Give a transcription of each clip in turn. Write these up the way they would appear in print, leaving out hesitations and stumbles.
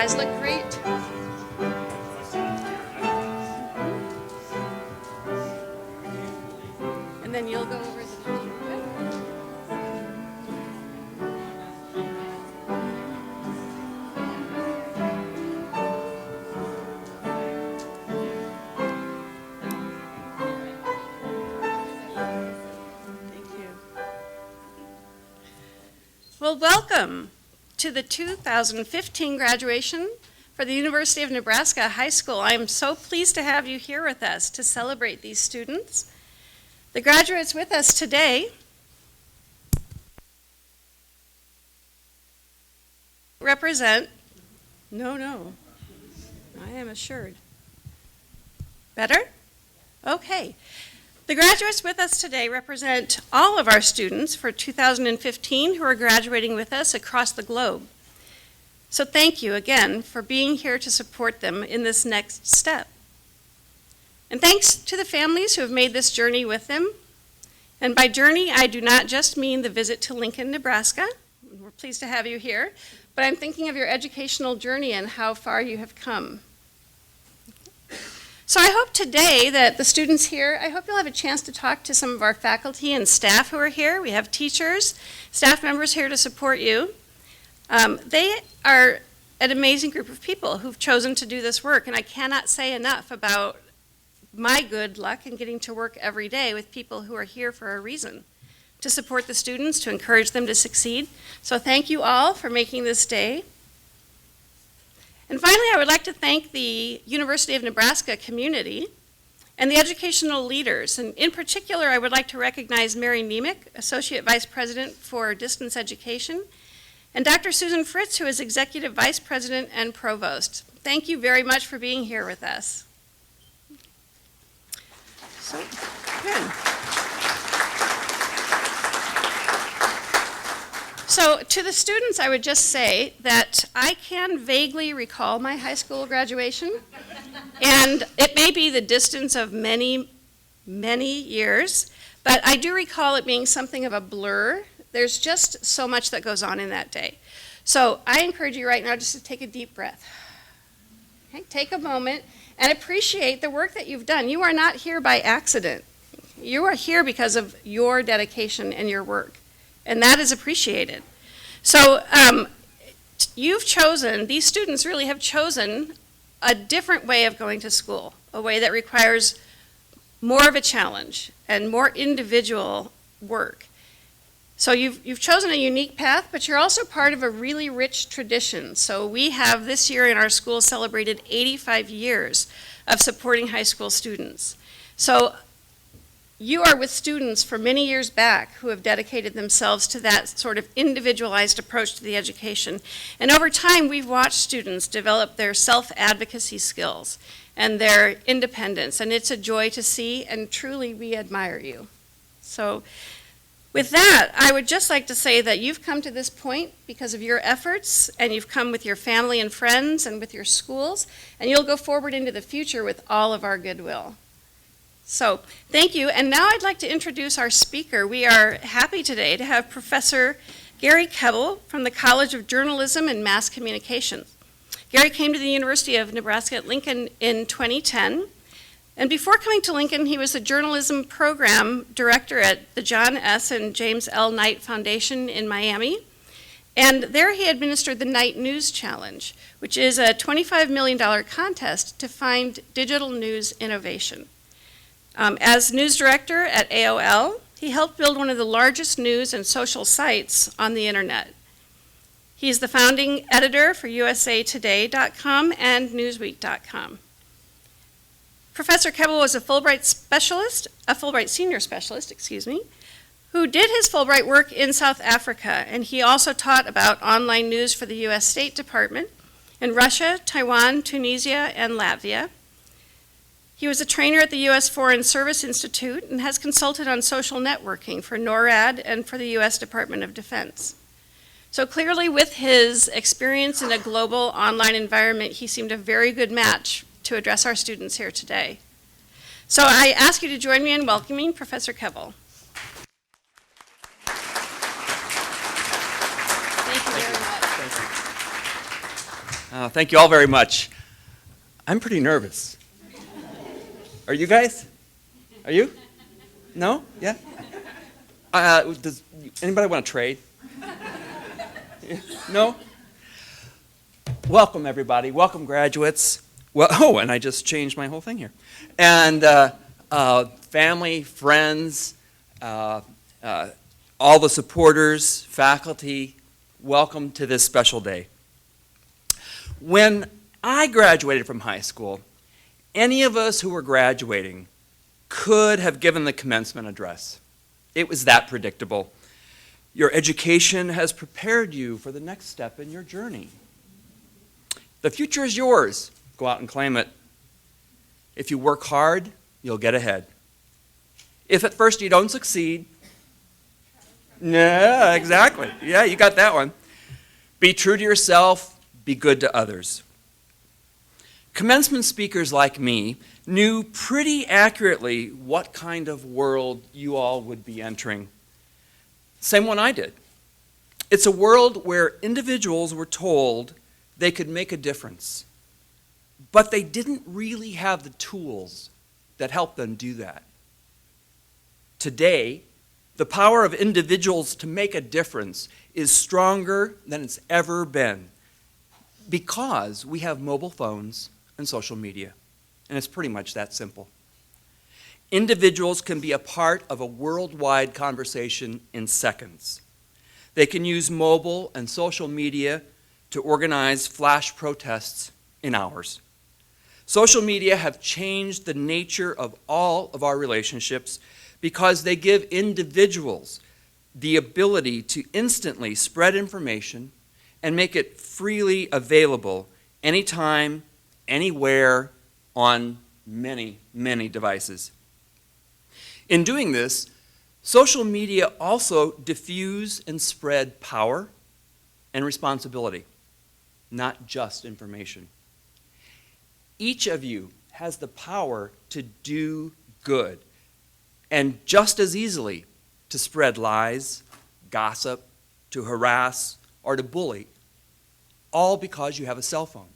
guys look great. And then you'll go over the picture. Thank you. Well, welcome to the 2015 graduation for the University of Nebraska High School. I am so pleased to have you here with us to celebrate these students. The graduates with us today represent, no, I am assured. Better? Okay. The graduates with us today represent all of our students for 2015 who are graduating with us across the globe. So thank you again for being here to support them in this next step. And thanks to the families who have made this journey with them. And by journey, I do not just mean the visit to Lincoln, Nebraska. We're pleased to have you here. But I'm thinking of your educational journey and how far you have come. So I hope today that the students here, I hope you'll have a chance to talk to some of our faculty and staff who are here. We have teachers, staff members here to support you. They are an amazing group of people who've chosen to do this work, and I cannot say enough about my good luck in getting to work every day with people who are here for a reason, to support the students, to encourage them to succeed. So thank you all for making this day. And finally, I would like to thank the University of Nebraska community and the educational leaders. And in particular, I would like to recognize Mary Nemec, Associate Vice President for Distance Education, and Dr. Susan Fritz, who is Executive Vice President and Provost. Thank you very much for being here with us. So, good. So to the students, I would just say that I can vaguely recall my high school graduation, and it may be the distance of many, many years, but I do recall it being something of a blur. There's just so much that goes on in that day. So I encourage you right now just to take a deep breath. Okay, take a moment and appreciate the work that you've done. You are not here by accident. You are here because of your dedication and your work, and that is appreciated. So you've chosen, these students really have chosen a different way of going to school, a way that requires more of a challenge and more individual work. So you've chosen a unique path, but you're also part of a really rich tradition. So we have this year in our school celebrated 85 years of supporting high school students. So you are with students for many years back who have dedicated themselves to that sort of individualized approach to the education. And over time, we've watched students develop their self-advocacy skills and their independence. And it's a joy to see, and truly we admire you. So with that, I would just like to say that you've come to this point because of your efforts, and you've come with your family and friends and with your schools, and you'll go forward into the future with all of our goodwill. So thank you, and now I'd like to introduce our speaker. We are happy today to have Professor Gary Kebbel from the College of Journalism and Mass Communications. Gary came to the University of Nebraska at Lincoln in 2010. And before coming to Lincoln, he was the journalism program director at the John S. and James L. Knight Foundation in Miami. And there he administered the Knight News Challenge, which is a $25 million contest to find digital news innovation. As news director at AOL, he helped build one of the largest news and social sites on the internet. He's the founding editor for usatoday.com and newsweek.com. Professor Kebbel was a Fulbright senior specialist, who did his Fulbright work in South Africa, and he also taught about online news for the U.S. State Department in Russia, Taiwan, Tunisia, and Latvia. He was a trainer at the U.S. Foreign Service Institute and has consulted on social networking for NORAD and for the U.S. Department of Defense. So clearly, with his experience in a global online environment, he seemed a very good match to address our students here today. So I ask you to join me in welcoming Professor Kebbel. Thank you very much. Thank you all very much. I'm pretty nervous. Are you guys? Are you? No? Yeah? Does anybody want to trade? No? Welcome, everybody. Welcome, graduates. Well, and I just changed my whole thing here. And family, friends, all the supporters, faculty, welcome to this special day. When I graduated from high school, any of us who were graduating could have given the commencement address. It was that predictable. Your education has prepared you for the next step in your journey. The future is yours. Go out and claim it. If you work hard, you'll get ahead. If at first you don't succeed, yeah, exactly. Yeah, you got that one. Be true to yourself. Be good to others. Commencement speakers like me knew pretty accurately what kind of world you all would be entering. Same one I did. It's a world where individuals were told they could make a difference, but they didn't really have the tools that helped them do that. Today, the power of individuals to make a difference is stronger than it's ever been, because we have mobile phones and social media, and it's pretty much that simple. Individuals can be a part of a worldwide conversation in seconds. They can use mobile and social media to organize flash protests in hours. Social media have changed the nature of all of our relationships because they give individuals the ability to instantly spread information and make it freely available anytime, anywhere, on many, many devices. In doing this, social media also diffuse and spread power and responsibility, not just information. Each of you has the power to do good, and just as easily to spread lies, gossip, to harass, or to bully, all because you have a cell phone.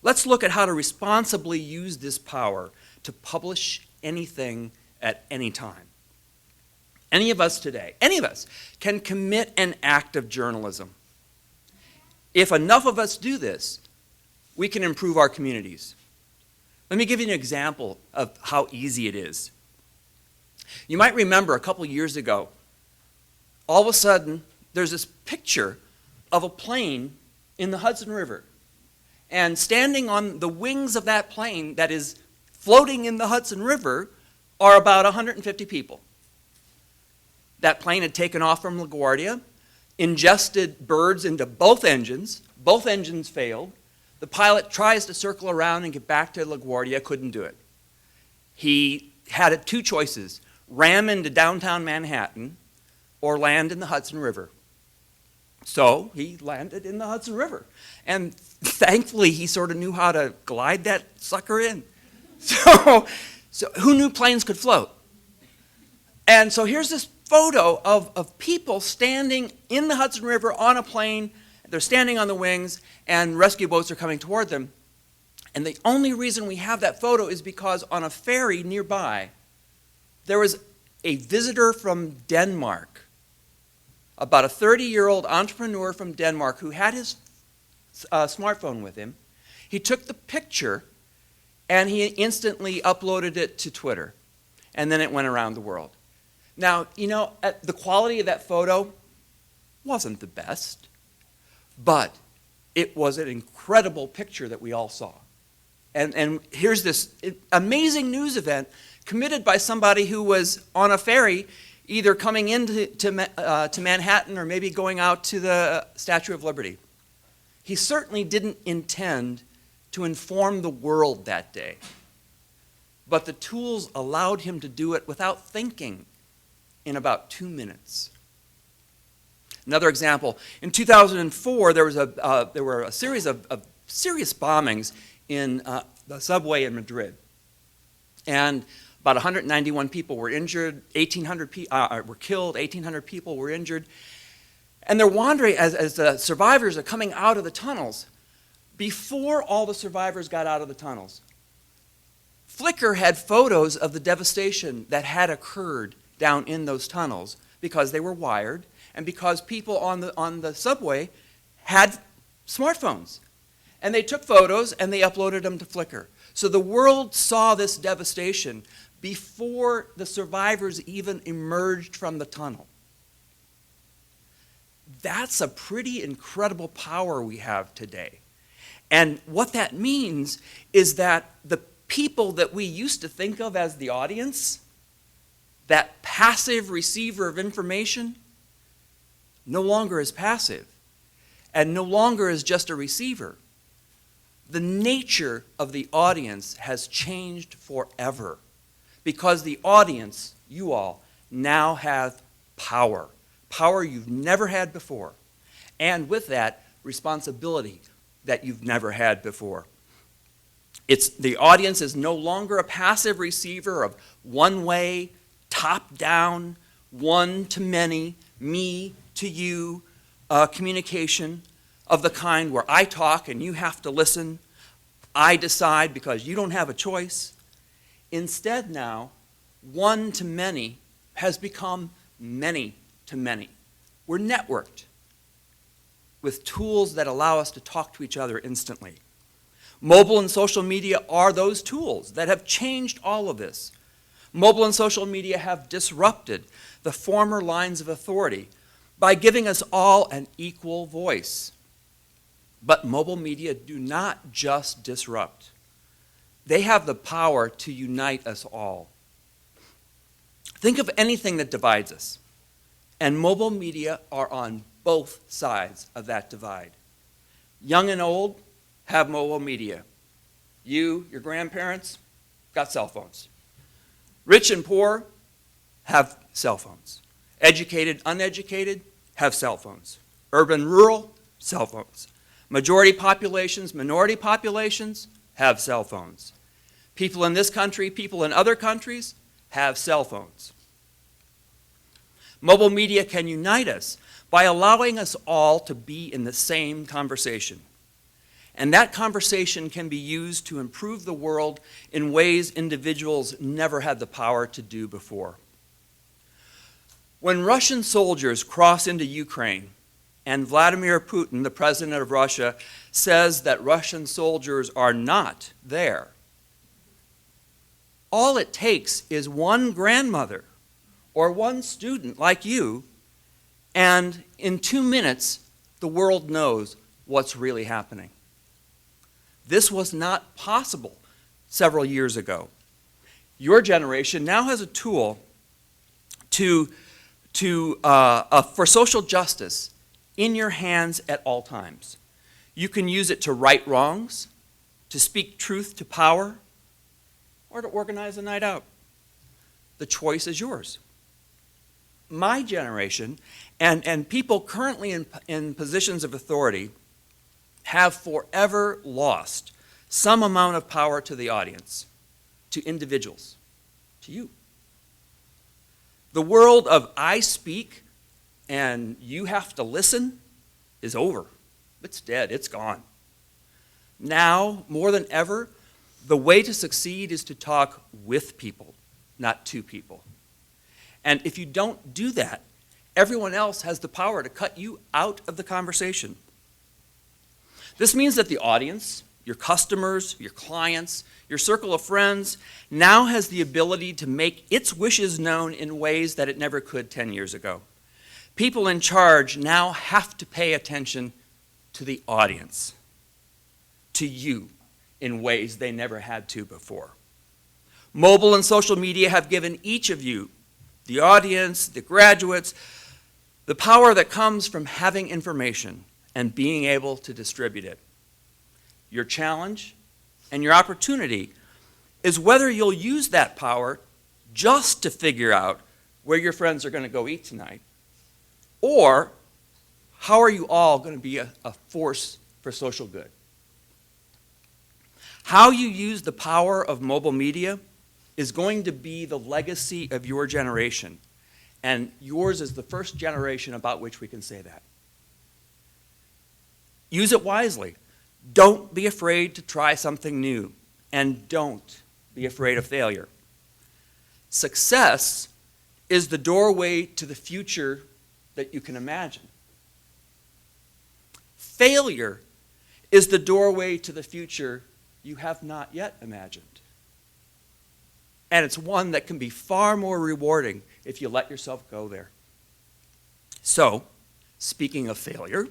Let's look at how to responsibly use this power to publish anything at any time. Any of us today, any of us, can commit an act of journalism. If enough of us do this, we can improve our communities. Let me give you an example of how easy it is. You might remember a couple years ago, all of a sudden, there's this picture of a plane in the Hudson River. And standing on the wings of that plane that is floating in the Hudson River are about 150 people. That plane had taken off from LaGuardia, ingested birds into both engines failed. The pilot tries to circle around and get back to LaGuardia, couldn't do it. He had two choices: ram into downtown Manhattan or land in the Hudson River. So he landed in the Hudson River. And thankfully, he sort of knew how to glide that sucker in. So who knew planes could float? And so here's this photo of people standing in the Hudson River on a plane. They're standing on the wings, and rescue boats are coming toward them. And the only reason we have that photo is because on a ferry nearby, there was a visitor from Denmark, about a 30-year-old entrepreneur from Denmark who had his smartphone with him. He took the picture, and he instantly uploaded it to Twitter. And then it went around the world. Now, you know, the quality of that photo wasn't the best, but it was an incredible picture that we all saw. And here's this amazing news event committed by somebody who was on a ferry, either coming into Manhattan or maybe going out to the Statue of Liberty. He certainly didn't intend to inform the world that day, but the tools allowed him to do it without thinking in about 2 minutes. Another example, in 2004, there were a series of serious bombings in the subway in Madrid. And about 191 people were injured, 1,800 were killed, 1,800 people were injured. And they're wandering as the survivors are coming out of the tunnels. Before all the survivors got out of the tunnels, Flickr had photos of the devastation that had occurred down in those tunnels because they were wired and because people on the subway had smartphones. And they took photos and they uploaded them to Flickr. So the world saw this devastation before the survivors even emerged from the tunnel. That's a pretty incredible power we have today. And what that means is that the people that we used to think of as the audience, that passive receiver of information, no longer is passive and no longer is just a receiver. The nature of the audience has changed forever because the audience, you all, now have power. Power you've never had before. And with that, responsibility that you've never had before. The audience is no longer a passive receiver of one-way, top-down, one-to-many, me to you communication of the kind where I talk and you have to listen, I decide because you don't have a choice. Instead now, one-to-many has become many-to-many. We're networked with tools that allow us to talk to each other instantly. Mobile and social media are those tools that have changed all of this. Mobile and social media have disrupted the former lines of authority by giving us all an equal voice. But mobile media do not just disrupt. They have the power to unite us all. Think of anything that divides us, and mobile media are on both sides of that divide. Young and old have mobile media. You, your grandparents, got cell phones. Rich and poor have cell phones. Educated, uneducated have cell phones. Urban, rural, cell phones. Majority populations, minority populations have cell phones. People in this country, people in other countries have cell phones. Mobile media can unite us by allowing us all to be in the same conversation. And that conversation can be used to improve the world in ways individuals never had the power to do before. When Russian soldiers cross into Ukraine, and Vladimir Putin, the president of Russia, says that Russian soldiers are not there, all it takes is one grandmother or one student like you, and in 2 minutes, the world knows what's really happening. This was not possible several years ago. Your generation now has a tool for social justice in your hands at all times. You can use it to right wrongs, to speak truth to power, or to organize a night out. The choice is yours. My generation and people currently in positions of authority have forever lost some amount of power to the audience, to individuals, to you. The world of I speak and you have to listen is over. It's dead, it's gone. Now, more than ever, the way to succeed is to talk with people, not to people. And if you don't do that, everyone else has the power to cut you out of the conversation. This means that the audience, your customers, your clients, your circle of friends, now has the ability to make its wishes known in ways that it never could 10 years ago. People in charge now have to pay attention to the audience, to you, in ways they never had to before. Mobile and social media have given each of you, the audience, the graduates, the power that comes from having information and being able to distribute it. Your challenge and your opportunity is whether you'll use that power just to figure out where your friends are going to go eat tonight, or how are you all going to be a force for social good. How you use the power of mobile media is going to be the legacy of your generation, and yours is the first generation about which we can say that. Use it wisely. Don't be afraid to try something new, and don't be afraid of failure. Success is the doorway to the future that you can imagine. Failure is the doorway to the future you have not yet imagined. And it's one that can be far more rewarding if you let yourself go there. So, speaking of failure,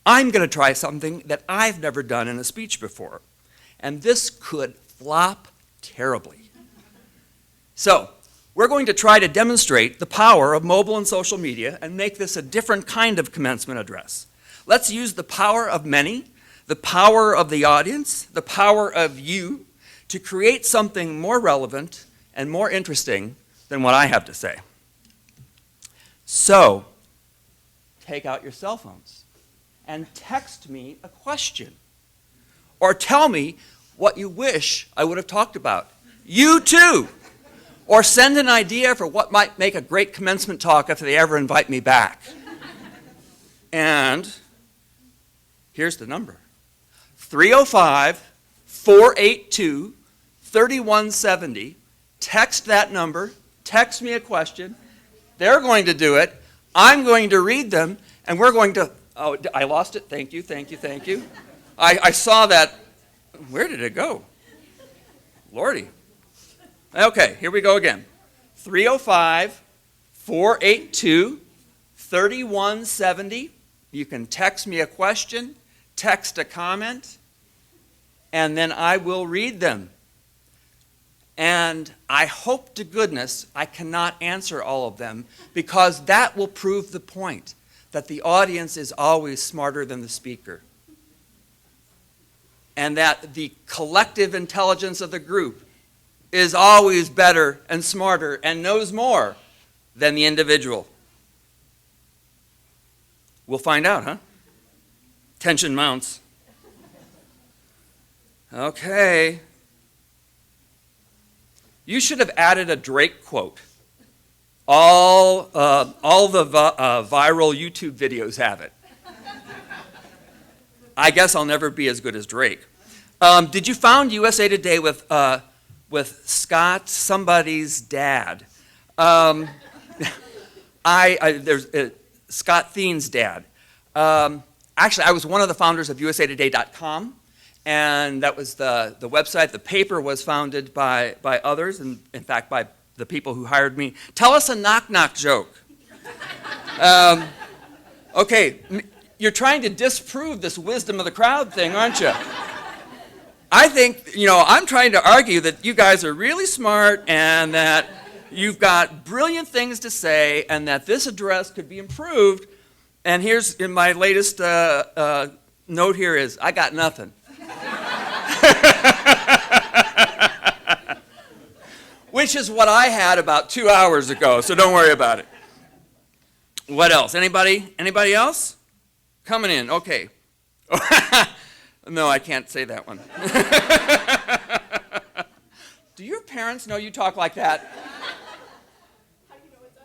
I'm going to try something that I've never done in a speech before. And this could flop terribly. So, we're going to try to demonstrate the power of mobile and social media and make this a different kind of commencement address. Let's use the power of many, the power of the audience, the power of you, to create something more relevant and more interesting than what I have to say. So, take out your cell phones and text me a question. Or tell me what you wish I would have talked about. You too! Or send an idea for what might make a great commencement talk if they ever invite me back. And here's the number. 305-482-3170. Text that number. Text me a question. They're going to do it. I'm going to read them. And we're going to... Oh, I lost it. Thank you, thank you, thank you. I saw that. Where did it go? Lordy. Okay, here we go again. 305-482-3170. You can text me a question, text a comment, and then I will read them. And I hope to goodness I cannot answer all of them, because that will prove the point, that the audience is always smarter than the speaker. And that the collective intelligence of the group is always better and smarter and knows more than the individual. We'll find out, huh? Tension mounts. Okay. You should have added a Drake quote. All the viral YouTube videos have it. I guess I'll never be as good as Drake. Did you found USA Today with Scott, somebody's dad? There's Scott Thien's dad. Actually, I was one of the founders of usatoday.com, and that was the website. The paper was founded by others, and in fact by the people who hired me. Tell us a knock-knock joke. Okay, you're trying to disprove this wisdom of the crowd thing, aren't you? I think, I'm trying to argue that you guys are really smart and that you've got brilliant things to say and that this address could be improved. And here's, in my latest note here is, I got nothing. Which is what I had about 2 hours ago, so don't worry about it. What else? Anybody else? Coming in, okay. No, I can't say that one. Do your parents know you talk like that? How do you know it's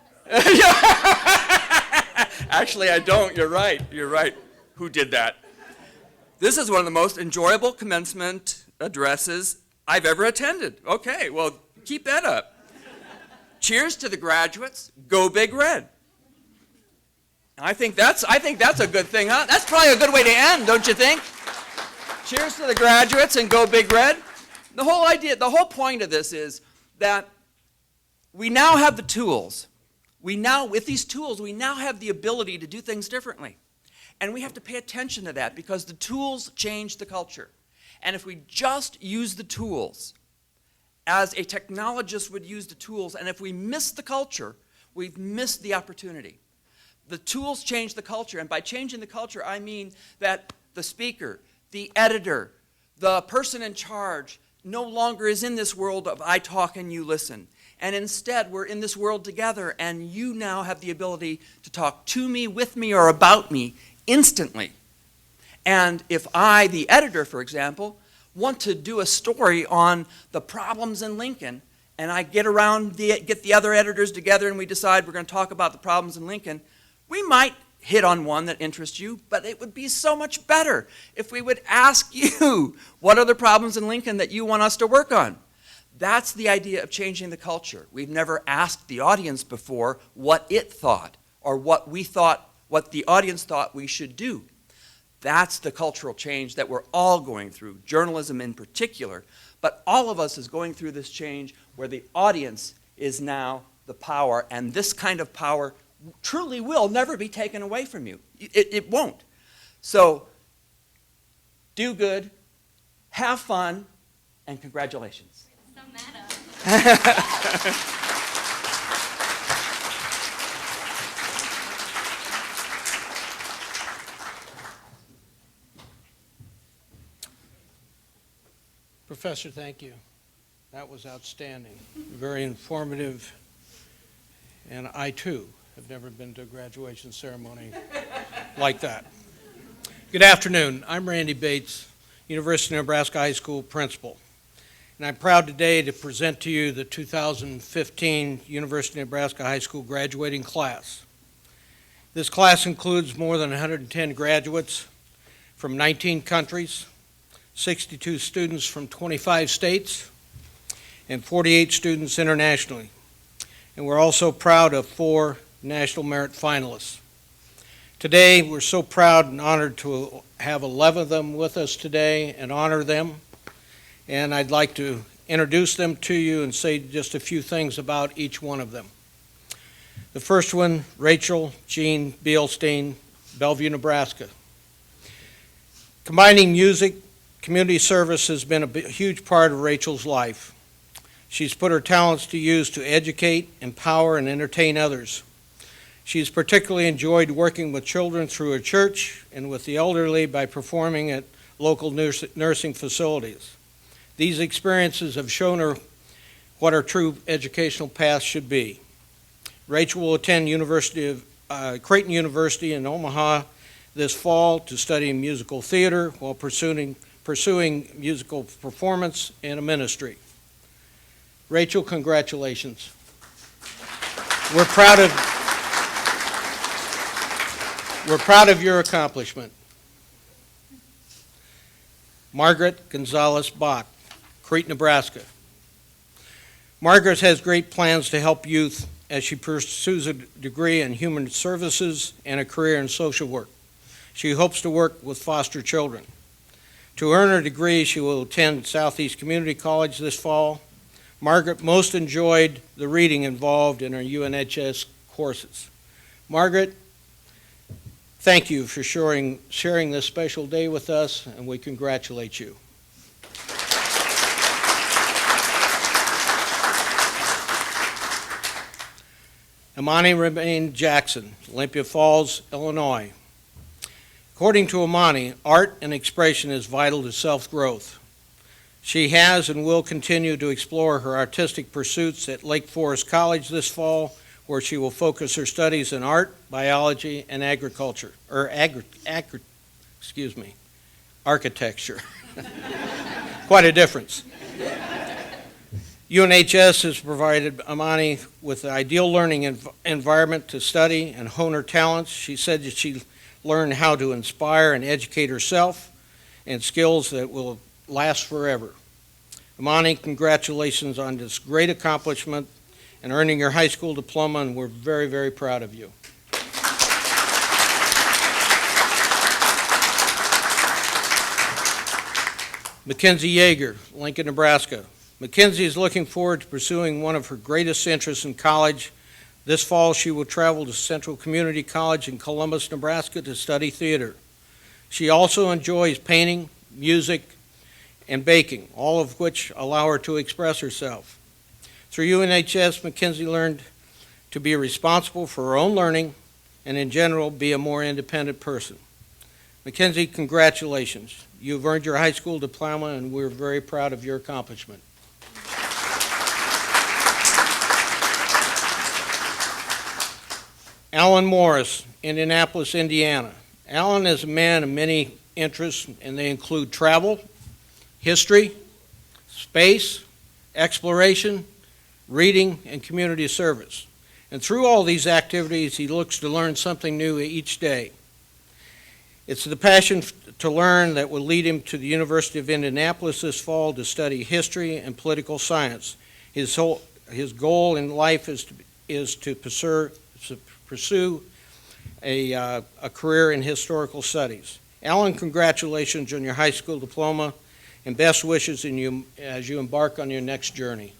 us? Actually, I don't. You're right. Who did that? This is one of the most enjoyable commencement addresses I've ever attended. Okay, well, keep that up. Cheers to the graduates. Go Big Red. I think that's a good thing, huh? That's probably a good way to end, don't you think? Cheers to the graduates and go Big Red. The whole point of this is that we now have the tools. With these tools, we now have the ability to do things differently. And we have to pay attention to that because the tools change the culture. And if we just use the tools as a technologist would use the tools, and if we miss the culture, we've missed the opportunity. The tools change the culture, and by changing the culture, I mean that the speaker, the editor, the person in charge no longer is in this world of I talk and you listen. And instead, we're in this world together, and you now have the ability to talk to me, with me, or about me instantly. And if I, the editor, for example, want to do a story on the problems in Lincoln, and I get the other editors together and we decide we're going to talk about the problems in Lincoln, we might hit on one that interests you, but it would be so much better if we would ask you, what are the problems in Lincoln that you want us to work on? That's the idea of changing the culture. We've never asked the audience before what it thought, or what the audience thought we should do. That's the cultural change that we're all going through, journalism in particular, but all of us is going through this change where the audience is now the power, and this kind of power truly will never be taken away from you. It won't. So do good, have fun, and congratulations. Professor, thank you. That was outstanding, very informative, and I too have never been to a graduation ceremony like that. Good afternoon. I'm Randy Bates, University of Nebraska High School principal, and I'm proud today to present to you the 2015 University of Nebraska High School graduating class. This class includes more than 110 graduates from 19 countries, 62 students from 25 states, and 48 students internationally. And we're also proud of 4 National Merit finalists. Today, we're so proud and honored to have 11 of them with us today and honor them. And I'd like to introduce them to you and say just a few things about each one of them. The first one, Rachel Jean Bielstein, Bellevue, Nebraska. Combining music, community service has been a huge part of Rachel's life. She's put her talents to use to educate, empower, and entertain others. She's particularly enjoyed working with children through her church and with the elderly by performing at local nursing facilities. These experiences have shown her what her true educational path should be. Rachel will attend Creighton University in Omaha this fall to study musical theater while pursuing musical performance and a ministry. Rachel, congratulations. We're proud of your accomplishment. Margaret Gonzalez Bach, Creighton, Nebraska. Margaret has great plans to help youth as she pursues a degree in human services and a career in social work. She hopes to work with foster children. To earn her degree, she will attend Southeast Community College this fall. Margaret most enjoyed the reading involved in her UNHS courses. Margaret, thank you for sharing this special day with us, and we congratulate you. Imani Remain Jackson, Olympia Falls, Illinois. According to Imani, art and expression is vital to self-growth. She has and will continue to explore her artistic pursuits at Lake Forest College this fall, where she will focus her studies in art, biology, and architecture. Quite a difference. UNHS has provided Imani with an ideal learning environment to study and hone her talents. She said that she learned how to inspire and educate herself, and skills that will last forever. Imani, congratulations on this great accomplishment and earning your high school diploma, and we're very, very proud of you. Mackenzie Yeager, Lincoln, Nebraska. Mackenzie is looking forward to pursuing one of her greatest interests in college. This fall, she will travel to Central Community College in Columbus, Nebraska to study theater. She also enjoys painting, music, and baking, all of which allow her to express herself. Through UNHS, Mackenzie learned to be responsible for her own learning and, in general, be a more independent person. Mackenzie, congratulations. You've earned your high school diploma, and we're very proud of your accomplishment. Alan Morris, Indianapolis, Indiana. Alan is a man of many interests, and they include travel, history, space, exploration, reading, and community service. And through all these activities, he looks to learn something new each day. It's the passion to learn that will lead him to the University of Indianapolis this fall to study history and political science. His goal in life is to pursue a career in historical studies. Alan, congratulations on your high school diploma, and best wishes as you embark on your next journey.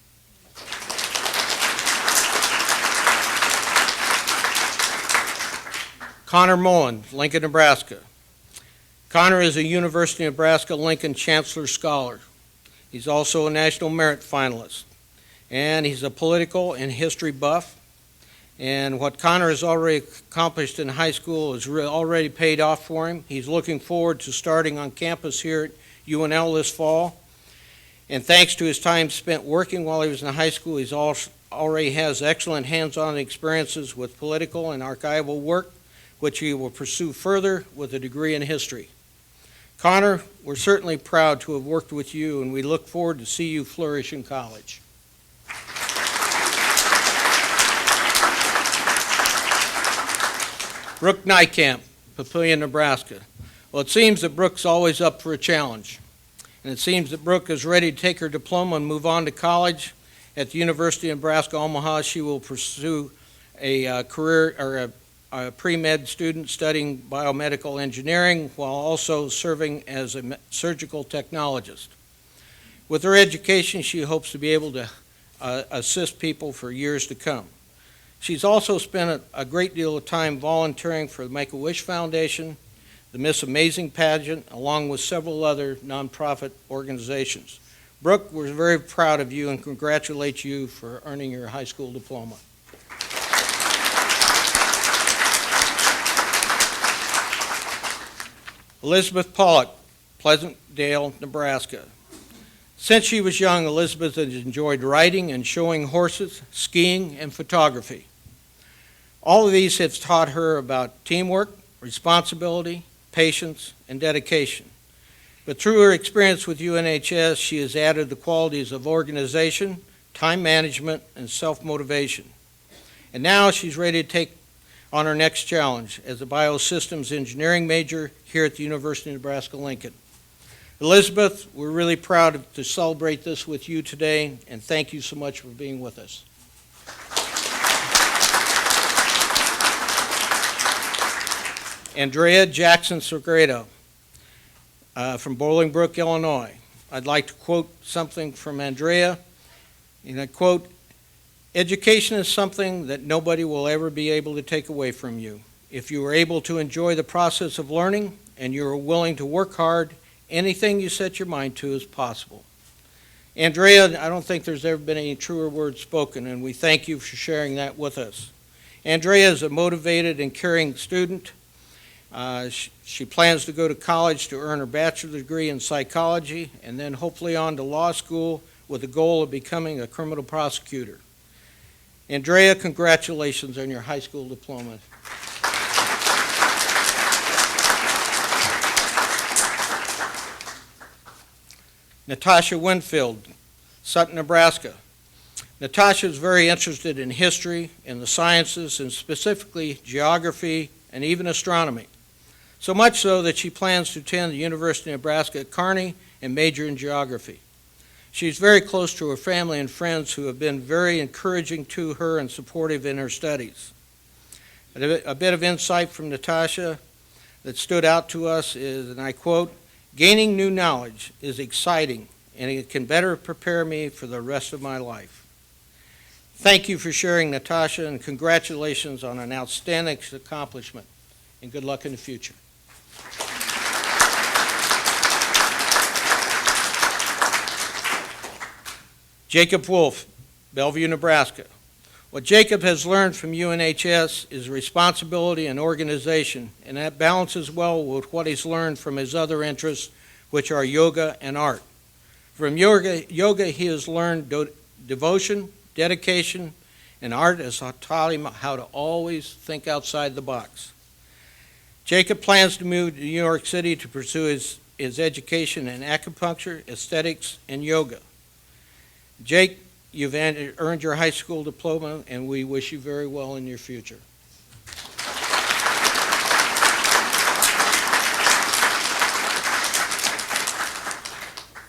Connor Mullen, Lincoln, Nebraska. Connor is a University of Nebraska-Lincoln Chancellor Scholar. He's also a National Merit Finalist, and he's a political and history buff. And what Connor has already accomplished in high school has already paid off for him. He's looking forward to starting on campus here at UNL this fall. And thanks to his time spent working while he was in high school, he already has excellent hands-on experiences with political and archival work, which he will pursue further with a degree in history. Connor, we're certainly proud to have worked with you, and we look forward to see you flourish in college. Brooke Nykamp, Papillion, Nebraska. Well, it seems that Brooke's always up for a challenge, and it seems that Brooke is ready to take her diploma and move on to college. At the University of Nebraska, Omaha, she will pursue a career or a pre-med student studying biomedical engineering while also serving as a surgical technologist. With her education, she hopes to be able to assist people for years to come. She's also spent a great deal of time volunteering for the Make-A-Wish Foundation, the Miss Amazing pageant, along with several other nonprofit organizations. Brooke, we're very proud of you and congratulate you for earning your high school diploma. Elizabeth Pollock, Pleasantdale, Nebraska. Since she was young, Elizabeth has enjoyed riding and showing horses, skiing, and photography. All of these have taught her about teamwork, responsibility, patience, and dedication. But through her experience with UNHS, she has added the qualities of organization, time management, and self-motivation. And now she's ready to take on her next challenge as a biosystems engineering major here at the University of Nebraska-Lincoln. Elizabeth, we're really proud to celebrate this with you today, and thank you so much for being with us. Andrea Jackson Segredo from Bolingbrook, Illinois. I'd like to quote something from Andrea, and I quote, "Education is something that nobody will ever be able to take away from you. If you are able to enjoy the process of learning and you are willing to work hard, anything you set your mind to is possible." Andrea, I don't think there's ever been any truer words spoken, and we thank you for sharing that with us. Andrea is a motivated and caring student. She plans to go to college to earn her bachelor's degree in psychology and then hopefully on to law school with the goal of becoming a criminal prosecutor. Andrea, congratulations on your high school diploma. Natasha Winfield, Sutton, Nebraska. Natasha is very interested in history and the sciences, and specifically geography and even astronomy. So much so that she plans to attend the University of Nebraska at Kearney and major in geography. She's very close to her family and friends who have been very encouraging to her and supportive in her studies. A bit of insight from Natasha that stood out to us is, and I quote, "Gaining new knowledge is exciting and it can better prepare me for the rest of my life." Thank you for sharing, Natasha, and congratulations on an outstanding accomplishment, and good luck in the future. Jacob Wolf, Bellevue, Nebraska. What Jacob has learned from UNHS is responsibility and organization, and that balances well with what he's learned from his other interests, which are yoga and art. From yoga he has learned devotion, dedication, and art has taught him how to always think outside the box. Jacob plans to move to New York City to pursue his education in acupuncture, aesthetics, and yoga. You've earned your high school diploma, and we wish you very well in your future.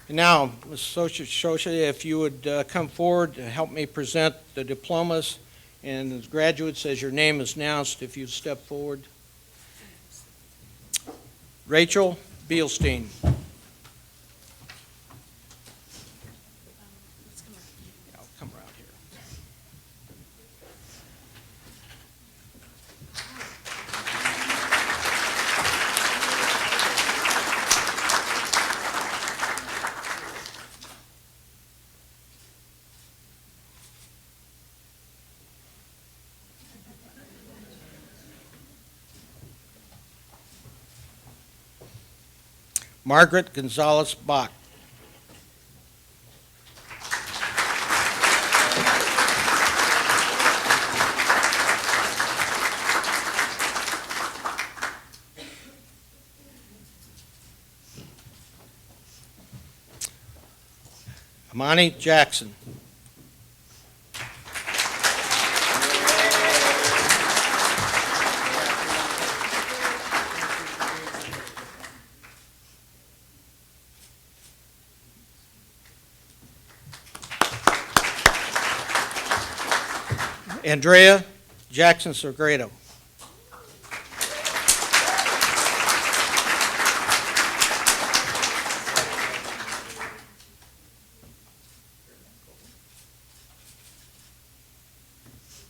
And now, Ms. Shosha, if you would come forward to help me present the diplomas, and as graduates, as your name is announced, if you'd step forward. Rachel Bielstein. I'll come around here. Margaret Gonzalez Bach. Amani Jackson. Andrea Jackson Segredo.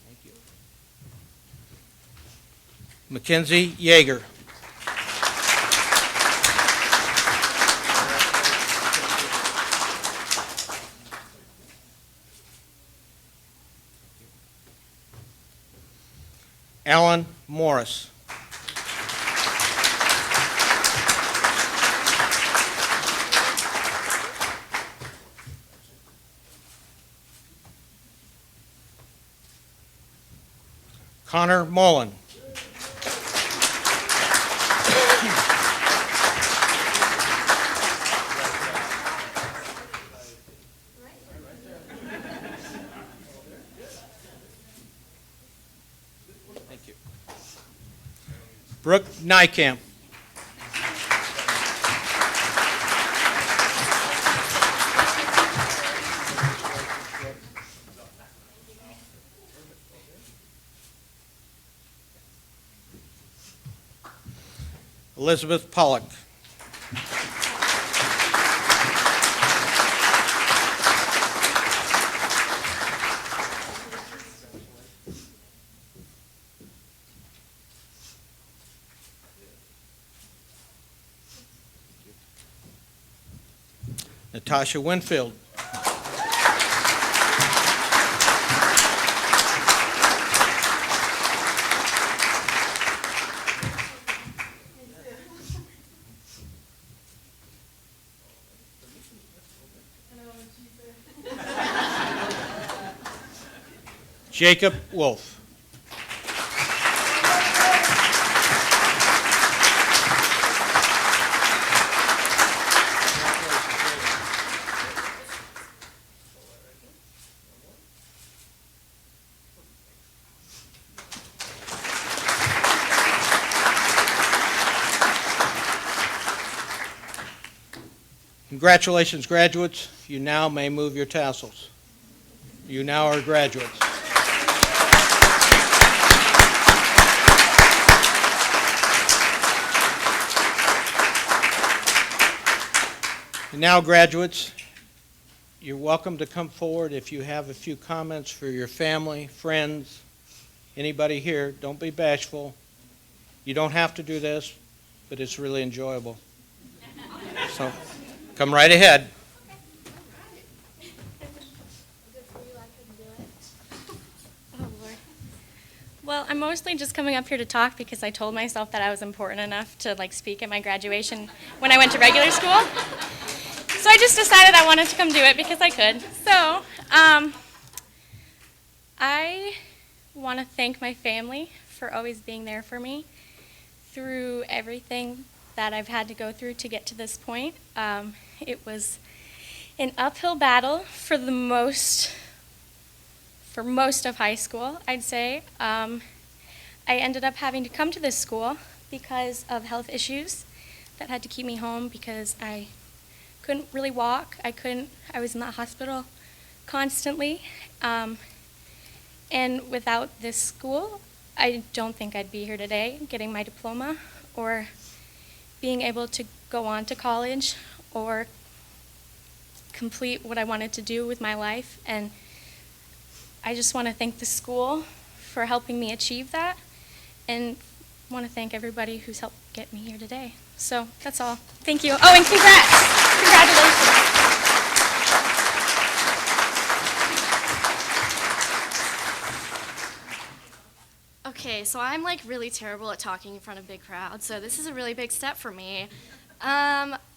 Thank you. Mackenzie Yeager. Alan Morris. Connor Mullen. Thank you. Brooke Nykamp. Elizabeth Pollock. Natasha Winfield. Jacob Wolf. Congratulations, graduates. You now may move your tassels. You now are graduates. And now, graduates, you're welcome to come forward if you have a few comments for your family, friends, anybody here. Don't be bashful. You don't have to do this, but it's really enjoyable. So, come right ahead. Oh, Lord. Well, I'm mostly just coming up here to talk because I told myself that I was important enough to speak at my graduation when I went to regular school. So I just decided I wanted to come do it because I could. So I want to thank my family for always being there for me through everything that I've had to go through to get to this point. It was an uphill battle for the most for most of high school, I'd say. I ended up having to come to this school because of health issues that had to keep me home because I couldn't really walk. I was in the hospital constantly. And without this school, I don't think I'd be here today getting my diploma or being able to go on to college or complete what I wanted to do with my life. And I just want to thank the school for helping me achieve that, and want to thank everybody who's helped get me here today. So that's all. Thank you. Oh, and congrats. Congratulations. Okay, so I'm like really terrible at talking in front of big crowds, so this is a really big step for me.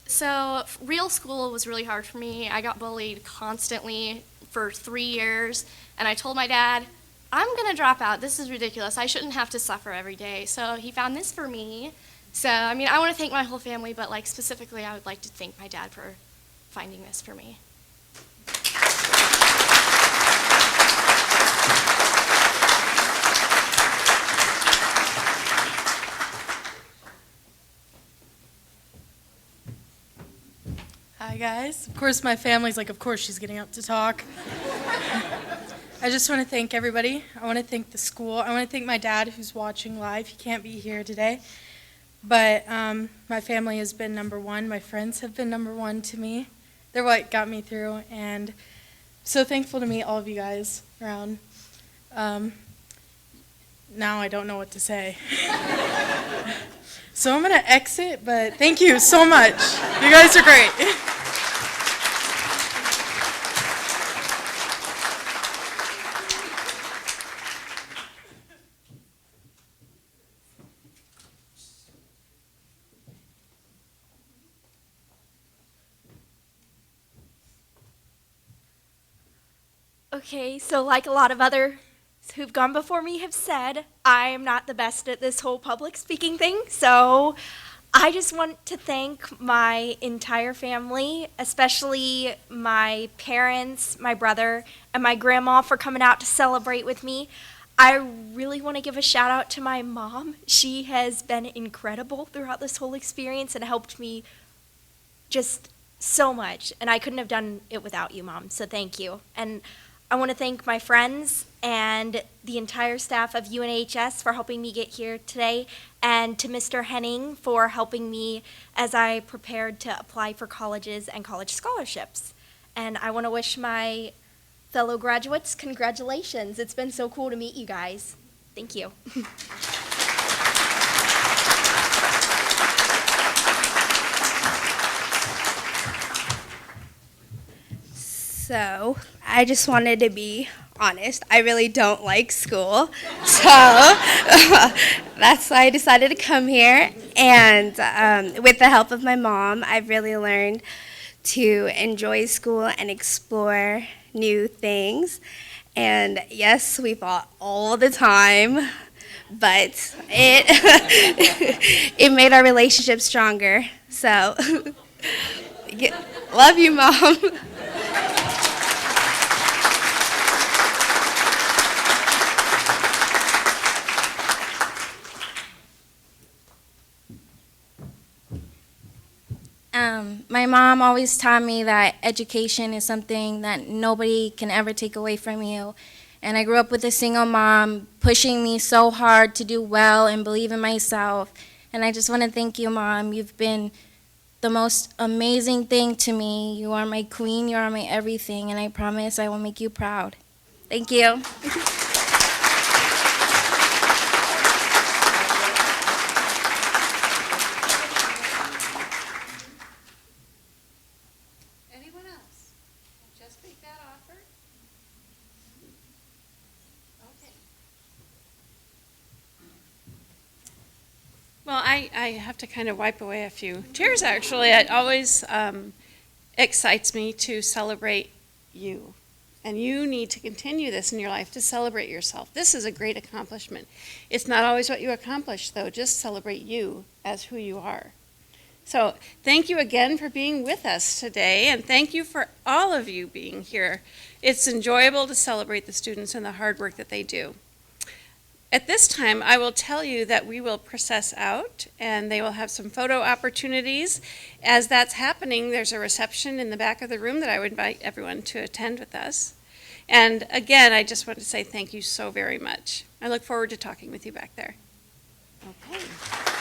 So real school was really hard for me. I got bullied constantly for 3 years, and I told my dad, I'm gonna drop out. This is ridiculous. I shouldn't have to suffer every day. So he found this for me. So, I mean, I want to thank my whole family, but like specifically, I would like to thank my dad for finding this for me. Hi guys. Of course my family's like, of course she's getting up to talk. I just want to thank everybody. I want to thank the school. I want to thank my dad who's watching live. He can't be here today. But my family has been number one. My friends have been number one to me. They're what got me through, and I'm so thankful to meet all of you guys around. Now I don't know what to say. So I'm going to exit, but thank you so much. You guys are great. Okay, so like a lot of others who've gone before me have said, I'm not the best at this whole public speaking thing, so I just want to thank my entire family, especially my parents, my brother, and my grandma for coming out to celebrate with me. I really want to give a shout out to my mom. She has been incredible throughout this whole experience and helped me just so much, and I couldn't have done it without you, Mom, so thank you. And I want to thank my friends and the entire staff of UNHS for helping me get here today, and to Mr. Henning for helping me as I prepared to apply for colleges and college scholarships. And I want to wish my fellow graduates congratulations. It's been so cool to meet you guys. Thank you. So, I just wanted to be honest. I really don't like school. So, that's why I decided to come here. And with the help of my mom, I've really learned to enjoy school and explore new things. And yes, we fought all the time, but it made our relationship stronger. So, love you, Mom. My mom always taught me that education is something that nobody can ever take away from you. And I grew up with a single mom pushing me so hard to do well and believe in myself. And I just want to thank you, Mom. You've been the most amazing thing to me. You are my queen, you are my everything, and I promise I will make you proud. Thank you. Anyone else? Just make that offer. Okay. Well, I have to kind of wipe away a few tears, actually. It always excites me to celebrate you. And you need to continue this in your life, to celebrate yourself. This is a great accomplishment. It's not always what you accomplish, though. Just celebrate you as who you are. So thank you again for being with us today, and thank you for all of you being here. It's enjoyable to celebrate the students and the hard work that they do. At this time, I will tell you that we will process out, and they will have some photo opportunities. As that's happening, there's a reception in the back of the room that I would invite everyone to attend with us. And again, I just want to say thank you so very much. I look forward to talking with you back there. Okay.